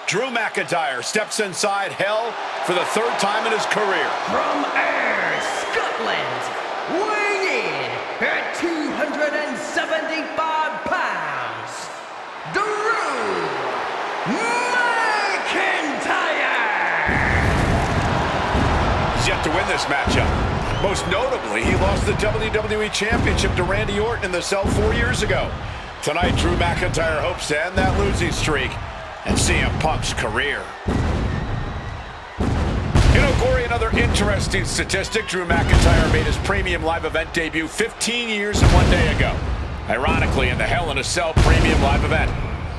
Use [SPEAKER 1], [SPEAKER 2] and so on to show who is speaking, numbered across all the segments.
[SPEAKER 1] Drew McIntyre steps inside Hell for the third time in his career.
[SPEAKER 2] From Ayr, Scotland, weighing in at 275 pounds, Drew McIntyre!
[SPEAKER 1] He's yet to win this matchup. Most notably, he lost the WWE Championship to Randy Orton in the cell 4 years ago. Tonight, Drew McIntyre hopes to end that losing streak and CM Punk's career. You know, Corey, another interesting statistic. Drew McIntyre made his premium live event debut 15 years and 1 day ago. Ironically, in the Hell in a Cell premium live event.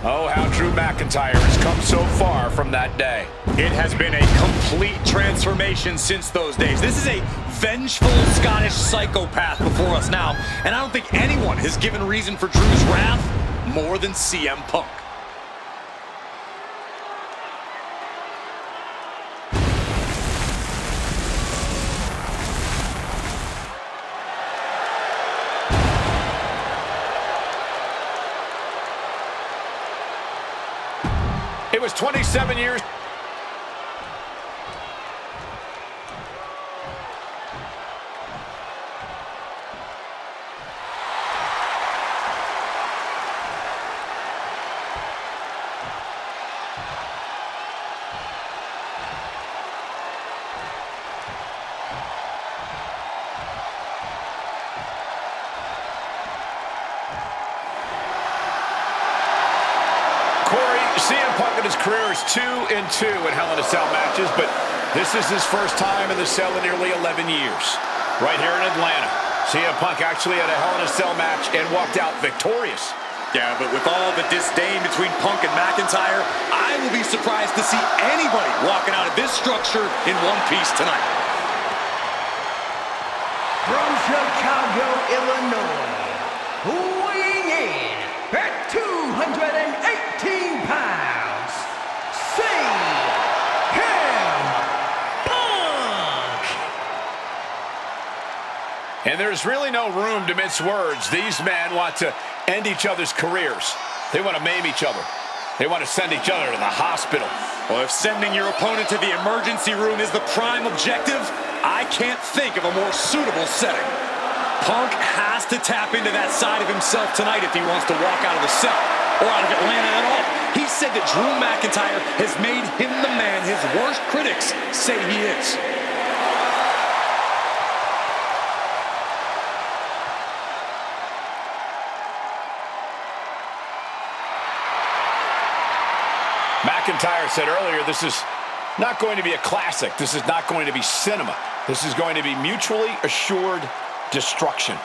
[SPEAKER 1] Oh, how Drew McIntyre has come so far from that day.
[SPEAKER 3] It has been a complete transformation since those days. This is a vengeful Scottish psychopath before us now, and I don't think anyone has given reason for Drew's wrath more than CM Punk.
[SPEAKER 1] It was 27 years. CM Punk in his career is 2-2 in Hell in a Cell matches, but this is his first time in the cell in nearly 11 years. Right here in Atlanta, CM Punk actually had a Hell in a Cell match and walked out victorious.
[SPEAKER 3] Yeah, but with all the disdain between Punk and McIntyre, I will be surprised to see anybody walking out of this structure in one piece tonight.
[SPEAKER 2] From Chicago, Illinois, weighing in at 218 pounds, CM Punk!
[SPEAKER 1] And there's really no room to mince words. These men want to end each other's careers. They want to maim each other. They want to send each other to the hospital.
[SPEAKER 3] Well, if sending your opponent to the emergency room is the prime objective, I can't think of a more suitable setting. Punk has to tap into that side of himself tonight if he wants to walk out of the cell, or out of Atlanta at all. He said that Drew McIntyre has made him the man his worst critics say he is.
[SPEAKER 1] McIntyre said earlier, this is not going to be a classic. This is not going to be cinema. This is going to be mutually assured destruction.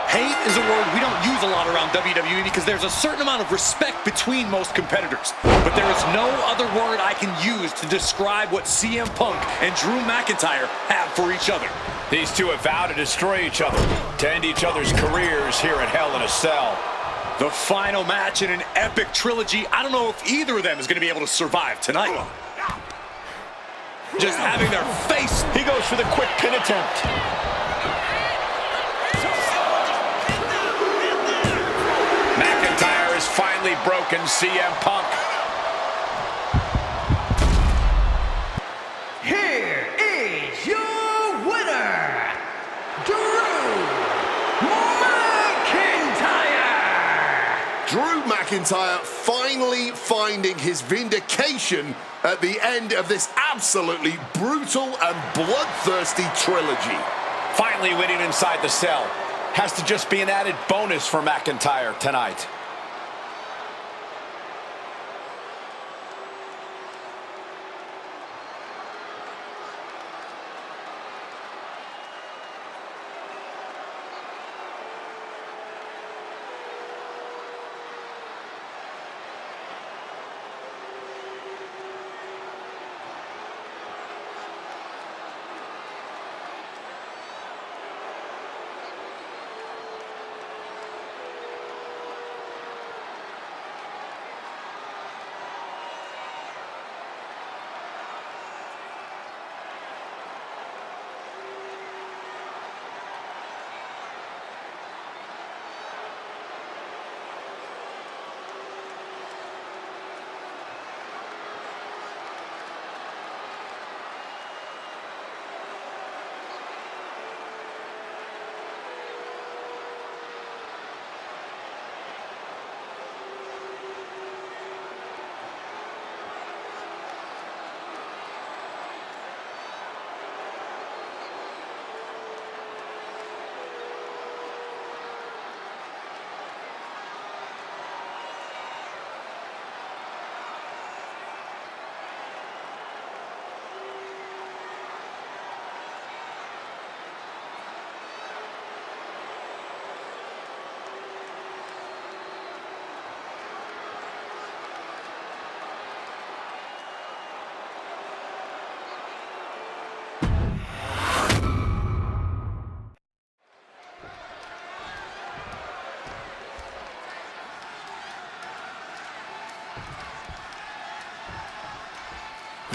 [SPEAKER 3] Hate is a word we don't use a lot around WWE because there's a certain amount of respect between most competitors. But there is no other word I can use to describe what CM Punk and Drew McIntyre have for each other.
[SPEAKER 1] These two have vowed to destroy each other, to end each other's careers here at Hell in a Cell.
[SPEAKER 3] The final match in an epic trilogy. I don't know if either of them is going to be able to survive tonight. Just having their face.
[SPEAKER 1] He goes for the quick pin attempt. McIntyre has finally broken CM Punk.
[SPEAKER 2] Here is your winner, Drew McIntyre!
[SPEAKER 4] Drew McIntyre finally finding his vindication at the end of this absolutely brutal and bloodthirsty trilogy.
[SPEAKER 1] Finally winning inside the cell. Has to just be an added bonus for McIntyre tonight.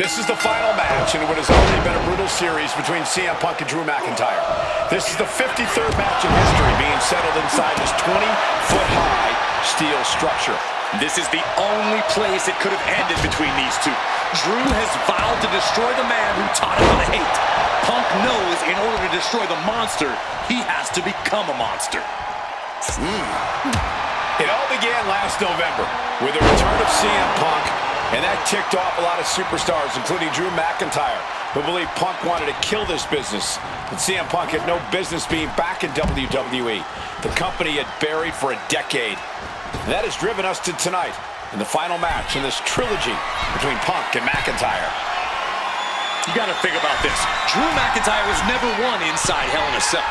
[SPEAKER 1] This is the final match in what has already been a brutal series between CM Punk and Drew McIntyre. This is the 53rd match in history being settled inside this 20-foot-high steel structure.
[SPEAKER 3] This is the only place it could have ended between these two. Drew has vowed to destroy the man who taught him how to hate. Punk knows in order to destroy the monster, he has to become a monster.
[SPEAKER 1] It all began last November with the return of CM Punk, and that ticked off a lot of superstars, including Drew McIntyre, who believed Punk wanted to kill this business. And CM Punk had no business being back in WWE, the company had buried for a decade. And that has driven us to tonight in the final match in this trilogy between Punk and McIntyre.
[SPEAKER 3] You gotta think about this. Drew McIntyre has never won inside Hell in a Cell.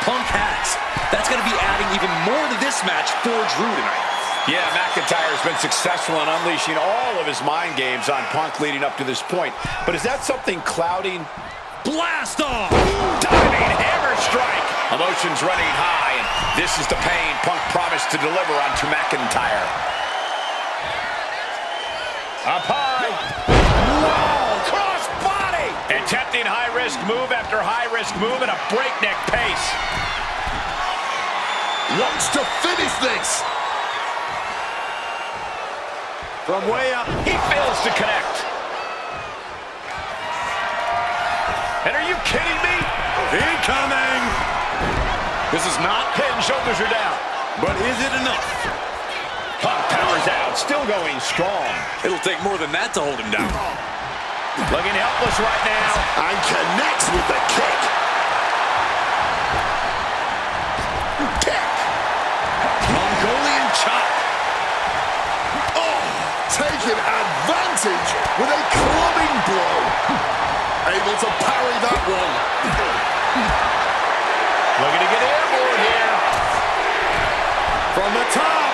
[SPEAKER 3] Punk has. That's gonna be adding even more to this match for Drew tonight.
[SPEAKER 1] Yeah, McIntyre has been successful in unleashing all of his mind games on Punk leading up to this point. But is that something clouding?
[SPEAKER 3] Blast off!
[SPEAKER 1] Diving hammer strike! Emotions running high, and this is the pain Punk promised to deliver onto McIntyre. Up high. Whoa! Cross body! Attempting high-risk move after high-risk move at a breakneck pace.
[SPEAKER 4] Wants to finish this.
[SPEAKER 1] From way up, he fails to connect. And are you kidding me?
[SPEAKER 3] Incoming! This is not
[SPEAKER 1] Head and shoulders are down.
[SPEAKER 3] but is it enough?
[SPEAKER 1] Punk powers out, still going strong.
[SPEAKER 3] It'll take more than that to hold him down.
[SPEAKER 1] Looking helpless right now.
[SPEAKER 4] And connects with the kick. Kick.
[SPEAKER 3] Mongolian chop.
[SPEAKER 4] Taking advantage with a clubbing blow. Able to parry that one.
[SPEAKER 1] Looking to get airborne here.
[SPEAKER 3] From the top,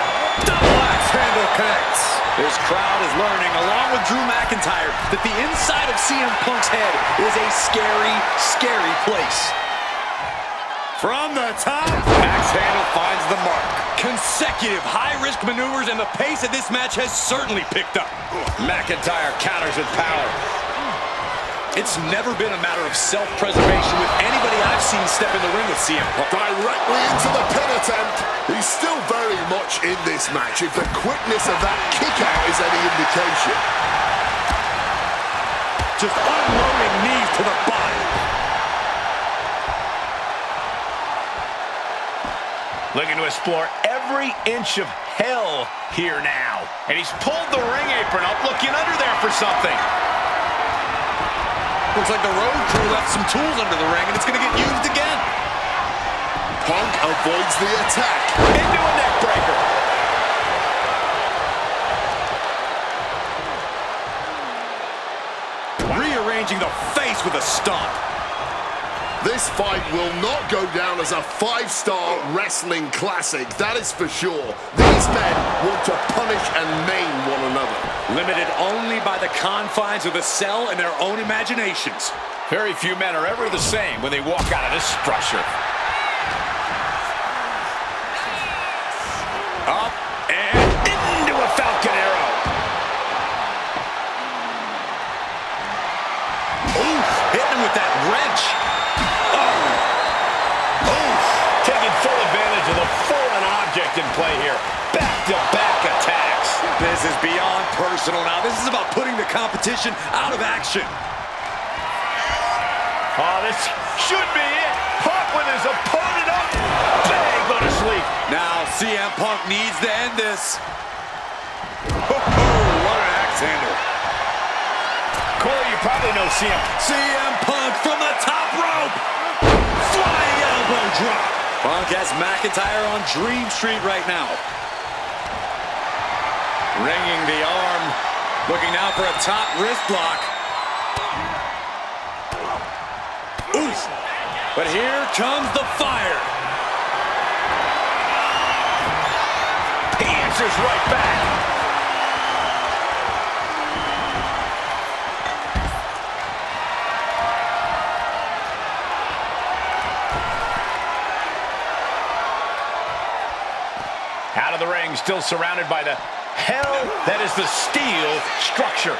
[SPEAKER 3] double axe handle connects. This crowd is learning, along with Drew McIntyre, that the inside of CM Punk's head is a scary, scary place. From the top, axe handle finds the mark. Consecutive high-risk maneuvers, and the pace of this match has certainly picked up.
[SPEAKER 1] McIntyre counters with power.
[SPEAKER 3] It's never been a matter of self-preservation with anybody I've seen step in the ring with CM Punk.
[SPEAKER 4] Directly into the pin attempt. He's still very much in this match, if the quickness of that kick out is any indication.
[SPEAKER 3] Just unloading knees to the body.
[SPEAKER 1] Looking to explore every inch of hell here now. And he's pulled the ring apron up, looking under there for something.
[SPEAKER 3] Looks like the road crew left some tools under the ring, and it's going to get used again.
[SPEAKER 4] Punk avoids the attack.
[SPEAKER 1] Into a neck breaker.
[SPEAKER 3] Rearranging the face with a stomp.
[SPEAKER 4] This fight will not go down as a 5-star wrestling classic, that is for sure. These men want to punish and maim one another.
[SPEAKER 3] Limited only by the confines of the cell and their own imaginations.
[SPEAKER 1] Very few men are ever the same when they walk out of this structure. Up and into a Falcon Arrow.
[SPEAKER 3] Ooh, hitting him with that wrench.
[SPEAKER 1] Taking full advantage of the foreign object in play here. Back-to-back attacks.
[SPEAKER 3] This is beyond personal now. This is about putting the competition out of action.
[SPEAKER 1] Oh, this should be it. Punk with his opponent up. Bang, go to sleep.
[SPEAKER 3] Now CM Punk needs to end this. Oh, what an axe handle.
[SPEAKER 1] Corey, you probably know
[SPEAKER 3] CM Punk from the top rope. Flying elbow drop. Punk has McIntyre on Dream Street right now. Ringing the arm. Looking now for a top wrist lock. Oof. But here comes the fire.
[SPEAKER 1] He answers right back. Out of the ring, still surrounded by the hell that is the steel structure.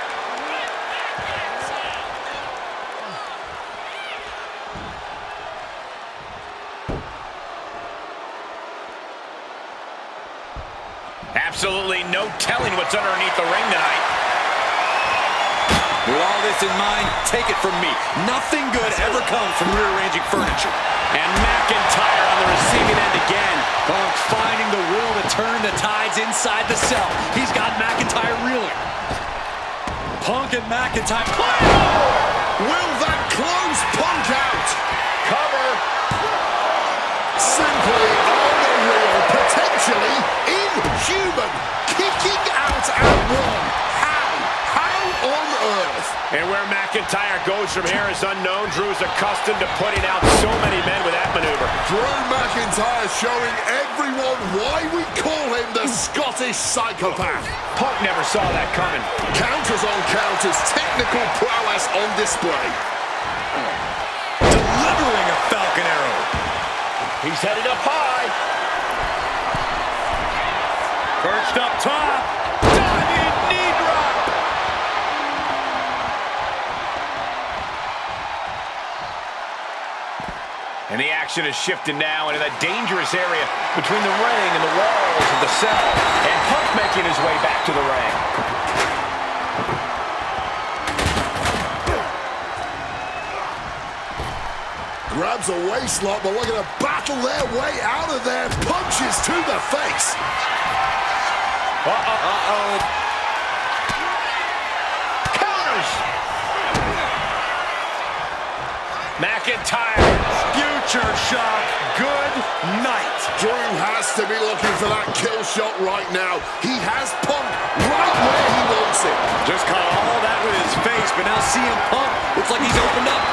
[SPEAKER 1] Absolutely no telling what's underneath the ring tonight.
[SPEAKER 3] With all this in mind, take it from me. Nothing good ever comes from rearranging furniture.
[SPEAKER 1] And McIntyre on the receiving end again.
[SPEAKER 3] Punk finding the will to turn the tides inside the cell. He's got McIntyre reeling. Punk and McIntyre.
[SPEAKER 4] Will that close Punk out?
[SPEAKER 1] Cover.
[SPEAKER 4] Simply unreal, potentially inhuman. Kicking out at one. How on earth?
[SPEAKER 1] And where McIntyre goes from here is unknown. Drew's accustomed to putting out so many men with that maneuver.
[SPEAKER 4] Drew McIntyre showing everyone why we call him the Scottish psychopath.
[SPEAKER 1] Punk never saw that coming.
[SPEAKER 4] Counters on counters, technical prowess on display.
[SPEAKER 3] Delivering a Falcon Arrow.
[SPEAKER 1] He's headed up high.
[SPEAKER 3] Perched up top.
[SPEAKER 1] Diving knee drop. And the action is shifted now into that dangerous area between the ring and the walls of the cell. And Punk making his way back to the ring.
[SPEAKER 4] Grabs a waistlock, but we're going to battle their way out of there. Punches to the face.
[SPEAKER 1] Counters. McIntyre.
[SPEAKER 3] Future shock. Good night.
[SPEAKER 4] Drew has to be looking for that kill shot right now. He has Punk right where he wants it.
[SPEAKER 3] Just caught all that with his face, but now CM Punk looks like he's opened up.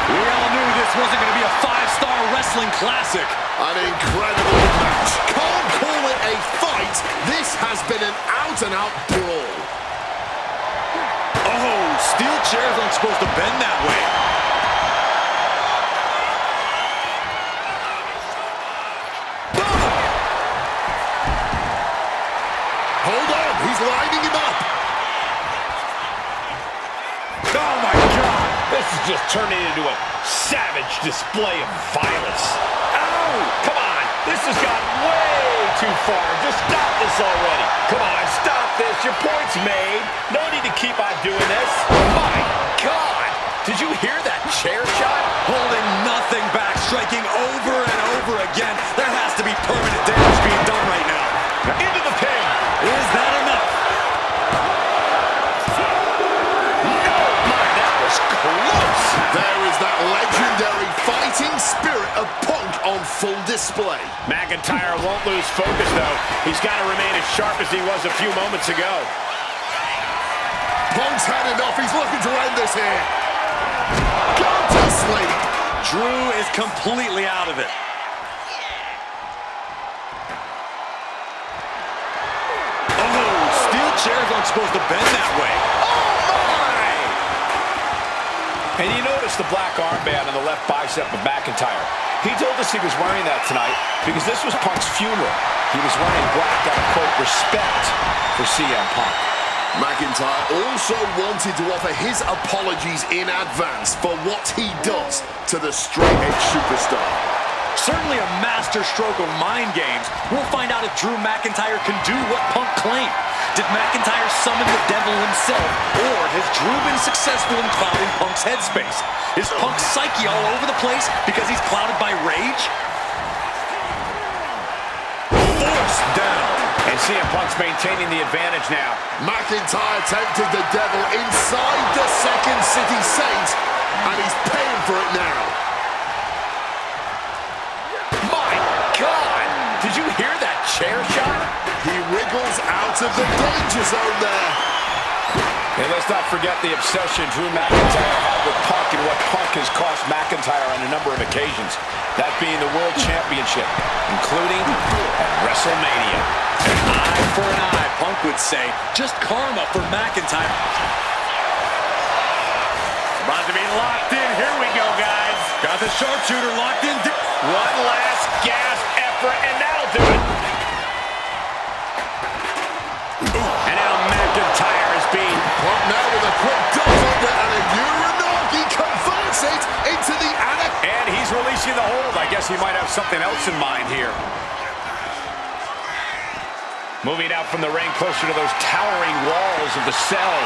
[SPEAKER 3] We all knew this wasn't going to be a 5-star wrestling classic.
[SPEAKER 4] An incredible match. Can't call it a fight. This has been an out-and-out brawl.
[SPEAKER 3] Oh, steel chairs aren't supposed to bend that way.
[SPEAKER 4] Hold on, he's lining him up.
[SPEAKER 3] Oh, my God.
[SPEAKER 1] This is just turning into a savage display of violence. Ow! Come on! This has gotten way too far. Just stop this already. Come on, stop this. Your point's made. No need to keep on doing this. My God! Did you hear that chair shot?
[SPEAKER 3] Holding nothing back, striking over and over again. There has to be permanent damage being done right now.
[SPEAKER 1] Into the pin.
[SPEAKER 3] Is that enough?
[SPEAKER 1] Close.
[SPEAKER 4] There is that legendary fighting spirit of Punk on full display.
[SPEAKER 1] McIntyre won't lose focus, though. He's got to remain as sharp as he was a few moments ago.
[SPEAKER 4] Punk's had enough. He's looking to end this here. Go to sleep.
[SPEAKER 3] Drew is completely out of it. Oh, steel chairs aren't supposed to bend that way.
[SPEAKER 1] And you notice the black armband on the left bicep of McIntyre. He told us he was wearing that tonight because this was Punk's funeral. He was wearing black out of, quote, respect for CM Punk.
[SPEAKER 4] McIntyre also wanted to offer his apologies in advance for what he does to the straight-edge superstar.
[SPEAKER 3] Certainly a master stroke of mind games. We'll find out if Drew McIntyre can do what Punk claimed. Did McIntyre summon the devil himself, or has Drew been successful in clouding Punk's headspace? Is Punk's psyche all over the place because he's clouded by rage? Forced down.
[SPEAKER 1] And CM Punk's maintaining the advantage now.
[SPEAKER 4] McIntyre tempted the devil inside the Second City Saint, and he's paying for it now.
[SPEAKER 1] My God! Did you hear that chair shot?
[SPEAKER 4] He wriggles out of the danger zone there.
[SPEAKER 1] And let's not forget the obsession Drew McIntyre had with Punk and what Punk has cost McIntyre on a number of occasions. That being the World Championship, including at WrestleMania.
[SPEAKER 3] An eye for an eye, Punk would say. Just karma for McIntyre.
[SPEAKER 1] About to be locked in. Here we go, guys.
[SPEAKER 3] Got the sharpshooter locked in.
[SPEAKER 1] One last gasp effort, and that'll do it. And now McIntyre is being
[SPEAKER 4] Punk now with a quick dot under and a Uranagi converts it into the Anak.
[SPEAKER 1] and he's releasing the hold. I guess he might have something else in mind here. Moving out from the ring closer to those towering walls of the cell.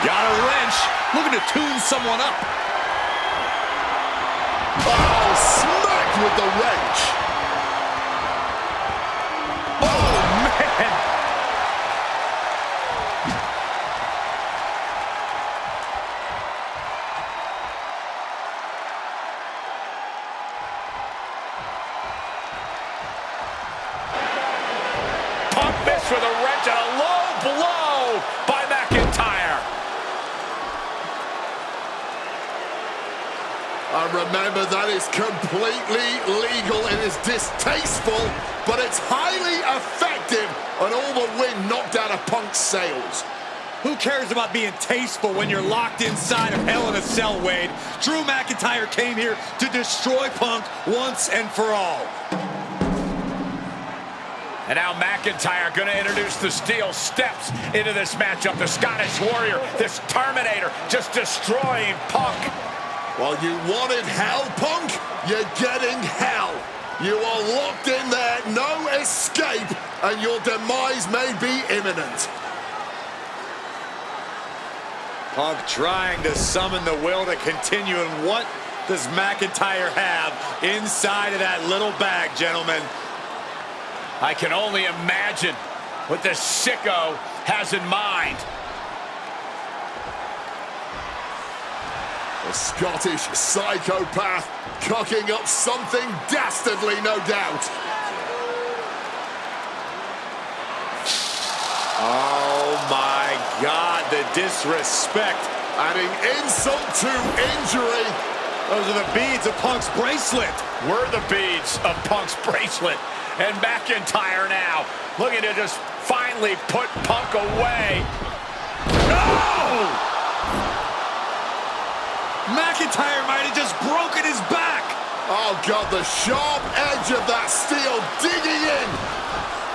[SPEAKER 3] Got a wrench. Looking to tune someone up.
[SPEAKER 4] Oh, smacked with the wrench.
[SPEAKER 3] Oh, man.
[SPEAKER 1] Punk missed with a wrench and a low blow by McIntyre.
[SPEAKER 4] And remember, that is completely legal. It is distasteful, but it's highly effective, and all the wind knocked out of Punk's sails.
[SPEAKER 3] Who cares about being tasteful when you're locked inside of Hell in a Cell, Wade? Drew McIntyre came here to destroy Punk once and for all.
[SPEAKER 1] And now McIntyre going to introduce the steel steps into this matchup. The Scottish Warrior, this Terminator, just destroying Punk.
[SPEAKER 4] Well, you wanted hell, Punk? You're getting hell. You are locked in there, no escape, and your demise may be imminent.
[SPEAKER 3] Punk trying to summon the will to continue, and what does McIntyre have inside of that little bag, gentlemen?
[SPEAKER 1] I can only imagine what this sicko has in mind.
[SPEAKER 4] A Scottish psychopath cocking up something dastardly, no doubt.
[SPEAKER 3] Oh my God, the disrespect.
[SPEAKER 4] Adding insult to injury.
[SPEAKER 3] Those are the beads of Punk's bracelet.
[SPEAKER 1] We're the beads of Punk's bracelet. And McIntyre now looking to just finally put Punk away. No!
[SPEAKER 3] McIntyre might have just broken his back.
[SPEAKER 4] Oh God, the sharp edge of that steel digging in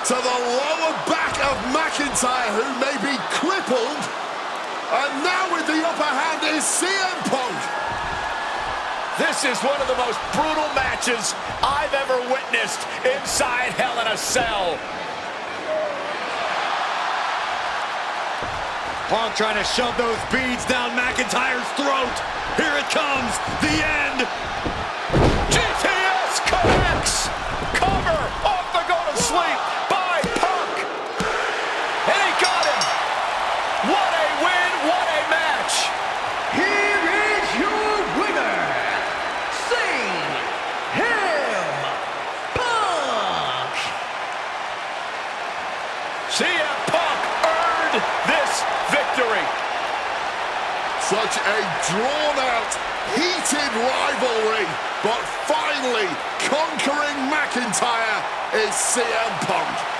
[SPEAKER 4] to the lower back of McIntyre, who may be crippled. And now with the upper hand is CM Punk.
[SPEAKER 1] This is one of the most brutal matches I've ever witnessed inside Hell in a Cell.
[SPEAKER 3] Punk trying to shove those beads down McIntyre's throat. Here it comes, the end.
[SPEAKER 1] GTS connects. Cover off the go to sleep by Punk. And he got him. What a win, what a match.
[SPEAKER 2] Here is your winner,
[SPEAKER 1] CM Punk earned this victory.
[SPEAKER 4] Such a drawn-out, heated rivalry, but finally conquering McIntyre is CM Punk.